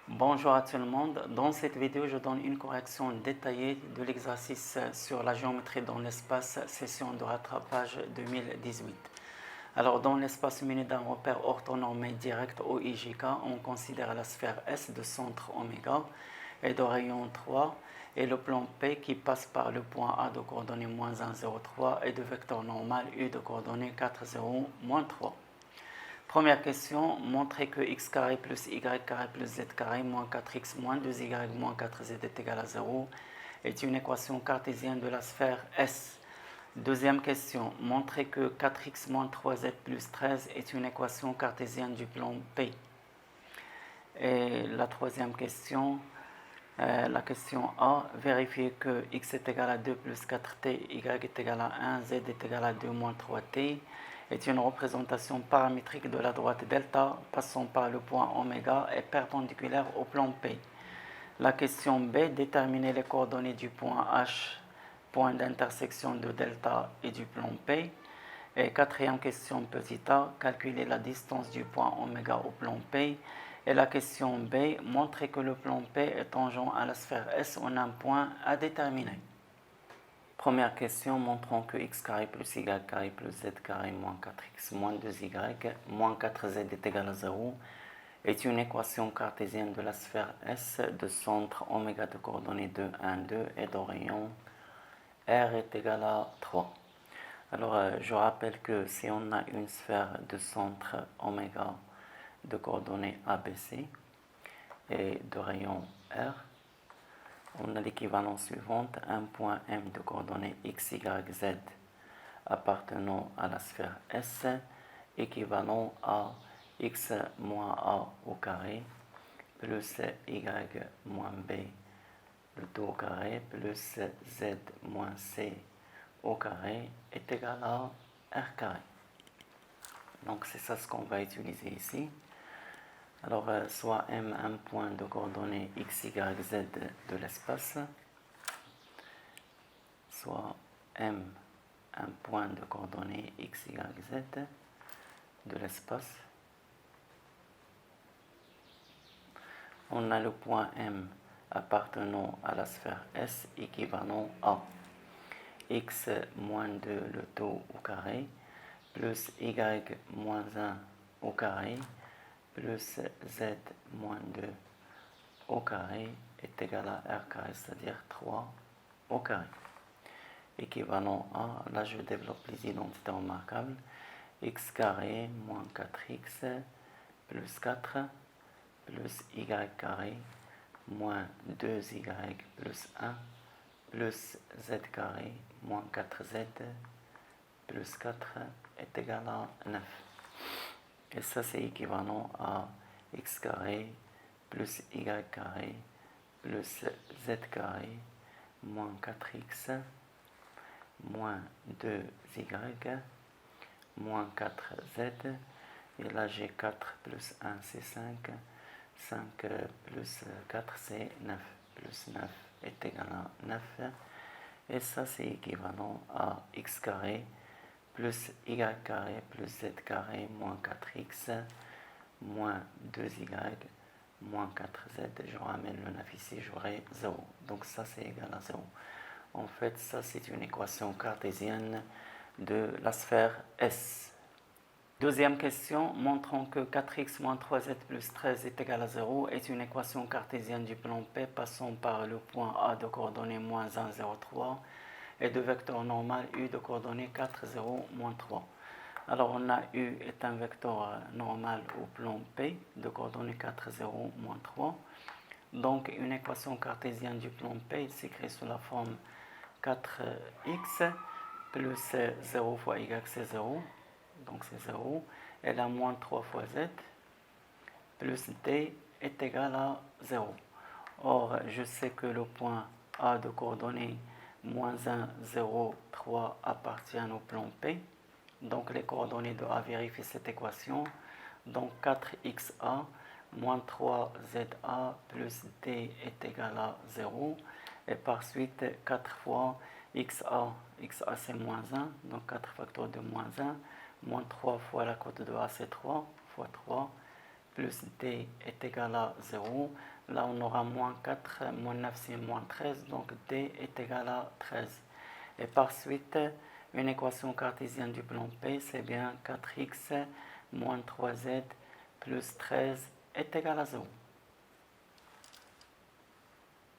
Bonjour à tout le monde. Dans cette vidéo, je donne une correction détaillée de l'exercice sur la géométrie dans l'espace session de rattrapage 2018. Alors, dans l'espace muni d'un repère orthonormé direct OIJK, on considère la sphère S de centre oméga et de rayon 3 et le plan P qui passe par le point A de coordonnées moins 1, 0, 3 et de vecteur normal U de coordonnées 4, 0, moins 3. Première question, montrer que x carré plus y carré plus z carré moins 4x moins 2y moins 4z est égal à 0 est une équation cartésienne de la sphère S. Deuxième question, montrer que 4x moins 3z plus 13 est une équation cartésienne du plan P. Et la troisième question, la question A, vérifier que x est égal à 2 plus 4t, y est égal à 1, z est égal à 2 moins 3t, est une représentation paramétrique de la droite delta passant par le point oméga et perpendiculaire au plan P. La question B, déterminer les coordonnées du point H, point d'intersection de delta et du plan P. Et quatrième question petit a, calculer la distance du point oméga au plan P. Et la question B, montrer que le plan P est tangent à la sphère S en un point à déterminer. Première question, montrant que x carré plus y carré plus z carré moins 4x moins 2y moins 4z est égal à 0 est une équation cartésienne de la sphère S de centre oméga de coordonnées 2, 1, 2 et de rayon R est égal à 3. Alors, je rappelle que si on a une sphère de centre oméga de coordonnées ABC et de rayon R, on a l'équivalence suivante, un point M de coordonnées x, y, z appartenant à la sphère S équivalent à x moins a au carré plus y moins b le tout au carré plus z moins c au carré est égal à r carré. Donc c'est ça ce qu'on va utiliser ici. Alors soit M un point de coordonnées x, y, z de l'espace, soit M un point de coordonnées x, y, z de l'espace. On a le point M appartenant à la sphère S équivalent à x moins 2 le tout au carré plus y moins 1 au carré plus z moins 2 au carré est égal à r carré, c'est-à-dire 3 au carré. Équivalent à, là je développe les identités remarquables, x carré moins 4x plus 4 plus y carré moins 2y plus 1 plus z carré moins 4z plus 4 est égal à 9. Et ça c'est équivalent à x carré plus y carré plus z carré moins 4x moins 2y moins 4z. Et là j'ai 4 plus 1 c'est 5. 5 plus 4 c'est 9. Plus 9 est égal à 9. Et ça c'est équivalent à x carré plus y carré plus z carré moins 4x moins 2y moins 4z. Je ramène le 9 ici, j'aurai 0. Donc ça c'est égal à 0. En fait, ça c'est une équation cartésienne de la sphère S. Deuxième question, montrant que 4x moins 3z plus 13 est égal à 0 est une équation cartésienne du plan P passant par le point A de coordonnées moins 1, 0, 3 et de vecteur normal U de coordonnées 4, 0, moins 3. Alors on a U est un vecteur normal au plan P de coordonnées 4, 0, moins 3. Donc une équation cartésienne du plan P s'écrit sous la forme 4x plus 0 fois y c'est 0. Donc c'est 0, et la moins 3 fois z, plus d est égal à 0. Or, je sais que le point A de coordonnées moins 1, 0, 3 appartient au plan P. Donc les coordonnées de A vérifient cette équation. Donc 4xa moins 3za plus d est égal à 0. Et par suite, 4 fois xa c'est moins 1, donc 4 facteurs de moins 1. Moins 3 fois la cote de A, c'est 3, fois 3, plus D est égal à 0. Là, on aura moins 4, moins 9, c'est moins 13, donc D est égal à 13. Et par suite, une équation cartésienne du plan P, c'est bien 4x moins 3z plus 13 est égal à 0.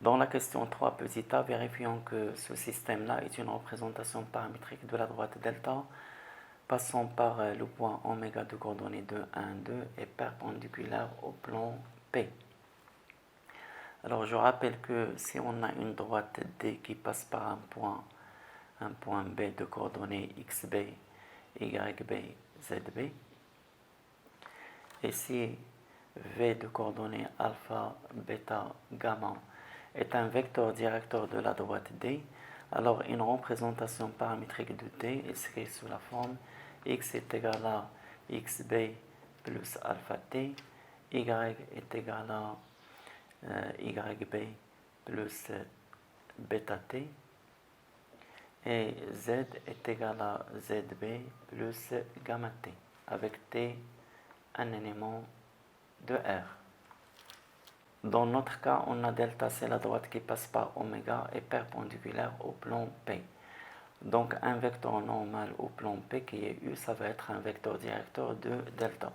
Dans la question 3, petit a, vérifions que ce système-là est une représentation paramétrique de la droite delta, passant par le point oméga de coordonnées 2, 1, 2 et perpendiculaire au plan P. Alors je rappelle que si on a une droite D qui passe par un point B de coordonnées xb, yb, zb, et si V de coordonnées alpha, bêta, gamma est un vecteur directeur de la droite D, alors une représentation paramétrique de D est écrite sous la forme x est égal à xb plus alpha t, y est égal à yb plus bêta t, et z est égal à zb plus gamma t, avec t un élément de R. Dans notre cas, on a delta, c'est la droite qui passe par oméga et perpendiculaire au plan P. Donc un vecteur normal au plan P qui est U, ça va être un vecteur directeur de delta.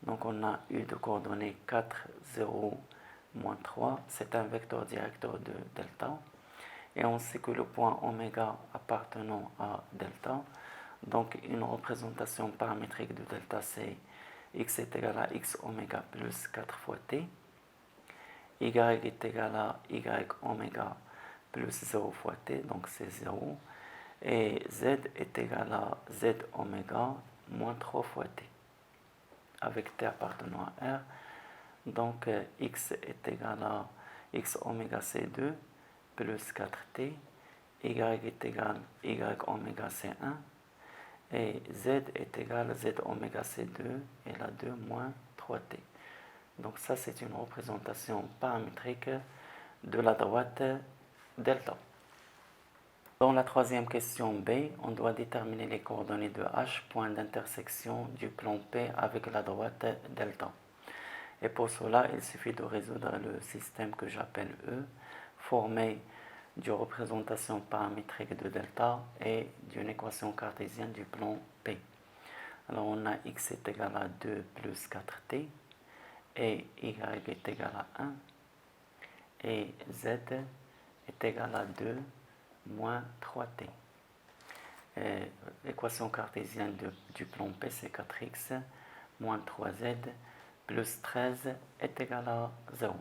Donc on a U de coordonnées 4, 0, moins 3, c'est un vecteur directeur de delta. Et on sait que le point oméga appartenant à delta, donc une représentation paramétrique de delta, c'est x est égal à x oméga plus 4 fois t, y est égal à y oméga plus 0 fois t, donc c'est 0, et z est égal à z oméga moins 3 fois t, avec t appartenant à R. Donc x est égal à x oméga c2 plus 4t, y est égal à y oméga c1, et z est égal à z oméga c2 et la 2 moins 3t. Donc ça, c'est une représentation paramétrique de la droite delta. Dans la troisième question B, on doit déterminer les coordonnées de H, point d'intersection du plan P avec la droite delta. Et pour cela, il suffit de résoudre le système que j'appelle E, formé d'une représentation paramétrique de delta et d'une équation cartésienne du plan P. Alors on a x est égal à 2 plus 4t, et y est égal à 1, et z est égal à 2 moins 3t. L'équation cartésienne du plan P, c'est 4x moins 3z plus 13 est égal à 0.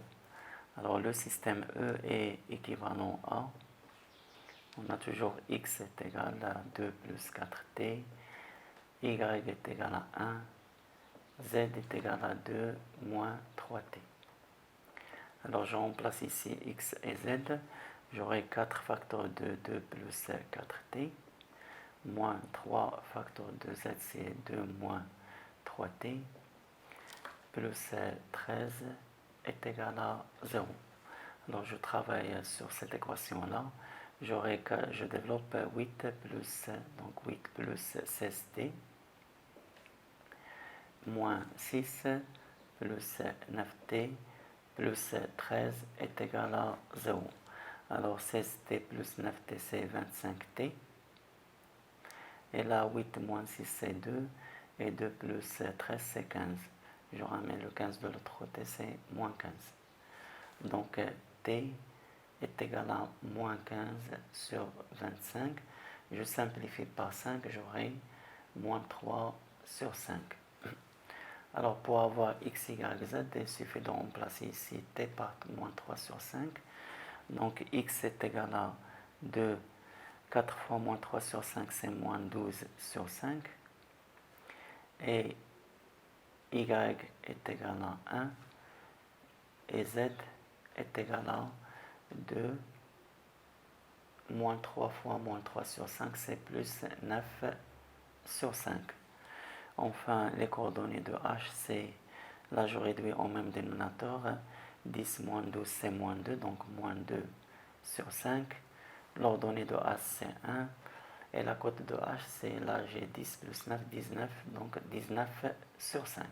Alors le système E est équivalent à, on a toujours x est égal à 2 plus 4t, y est égal à 1, z est égal à 2 moins 3t. Alors je remplace ici x et z, j'aurai 4 facteurs de 2 plus 4t, moins 3 facteurs de z, c'est 2 moins 3t, plus 13 est égal à 0. Alors je travaille sur cette équation-là. Je développe 8 plus, donc 8 plus 16t, moins 6 plus 9t plus 13 est égal à 0. Alors 16t plus 9t, c'est 25t. Et là, 8 moins 6, c'est 2. Et 2 plus 13, c'est 15. Je ramène le 15 de l'autre côté, c'est moins 15. Donc t est égal à moins 15 sur 25. Je simplifie par 5, j'aurai moins 3 sur 5. Alors pour avoir x, y, z, il suffit de remplacer ici t par moins 3 sur 5. Donc x est égal à 2, 4 fois moins 3 sur 5, c'est moins 12 sur 5. Et y est égal à 1. Et z est égal à 2, moins 3 fois moins 3 sur 5, c'est plus 9 sur 5. Enfin, les coordonnées de H, c'est, là je réduis au même dénominateur, 10 moins 12, c'est moins 2, donc moins 2 sur 5. L'ordonnée de H, c'est 1. Et la cote de H, c'est, là j'ai 10 plus 9, 19, donc 19 sur 5.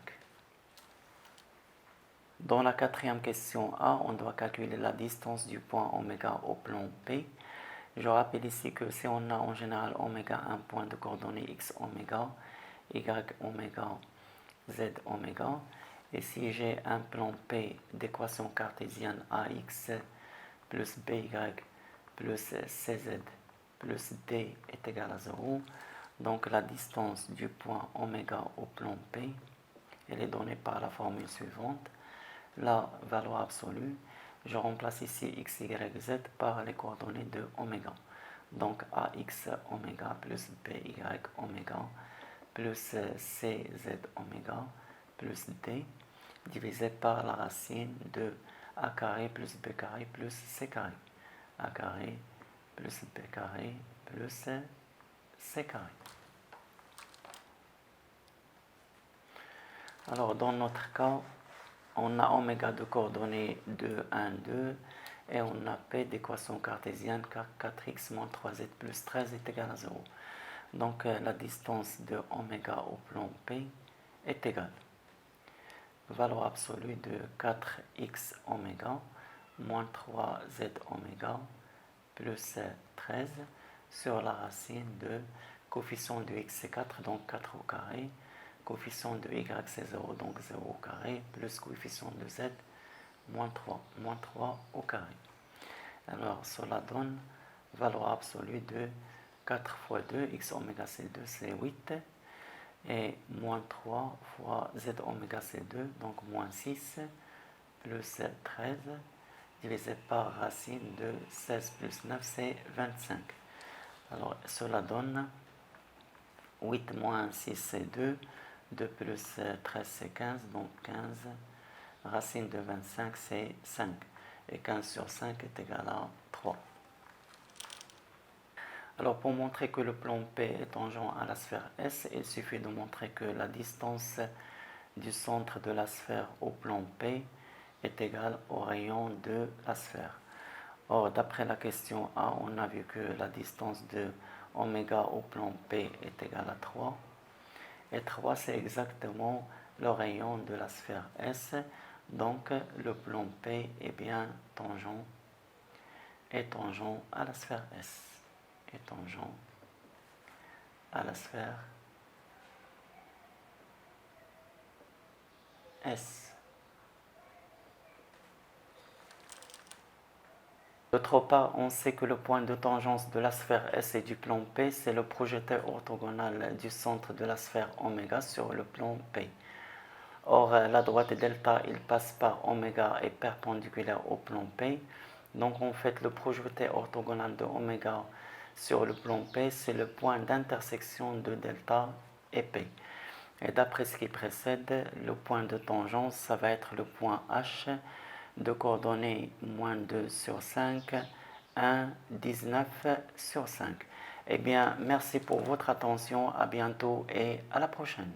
Dans la quatrième question A, on doit calculer la distance du point oméga au plan P. Je rappelle ici que si on a en général oméga un point de coordonnées x oméga, y oméga, z oméga, et si j'ai un plan P d'équation cartésienne ax plus by plus cz plus d est égal à 0, donc la distance du point oméga au plan P, elle est donnée par la formule suivante. La valeur absolue, je remplace ici x, y, z par les coordonnées de oméga. Donc ax oméga plus by oméga plus cz oméga plus d divisé par la racine de a carré plus b carré plus c carré. A carré plus b carré plus c carré. Alors dans notre cas, on a oméga de coordonnées 2, 1, 2 et on a P d'équation cartésienne car 4x moins 3z plus 13 est égal à 0. Donc la distance de oméga au plan P est égale. Valeur absolue de 4x oméga moins 3z oméga plus 13 sur la racine de coefficient de x c'est 4, donc 4 au carré. Coefficient de y c'est 0, donc 0 au carré, plus coefficient de z, moins 3 au carré. Alors cela donne valeur absolue de 4 fois 2, x oméga c2 c'est 8, et moins 3 fois z oméga c2, donc moins 6, plus 13, divisé par racine de 16 plus 9 c'est 25. Alors cela donne 8 moins 6 c'est 2, 2 plus 13 c'est 15, donc 15, racine de 25 c'est 5, et 15 sur 5 est égal à 3. Alors pour montrer que le plan P est tangent à la sphère S, il suffit de montrer que la distance du centre de la sphère au plan P est égale au rayon de la sphère. Or, d'après la question A, on a vu que la distance de oméga au plan P est égale à 3. Et 3, c'est exactement le rayon de la sphère S. Donc, le plan P est bien tangent à la sphère S. Est tangent à la sphère S. D'autre part, on sait que le point de tangence de la sphère S et du plan P, c'est le projeté orthogonal du centre de la sphère oméga sur le plan P. Or, la droite delta, il passe par oméga et perpendiculaire au plan P. Donc, en fait, le projeté orthogonal de oméga sur le plan P, c'est le point d'intersection de delta et P. Et d'après ce qui précède, le point de tangence, ça va être le point H de coordonnées moins 2 sur 5, 1, 19 sur 5. Eh bien, merci pour votre attention, à bientôt et à la prochaine.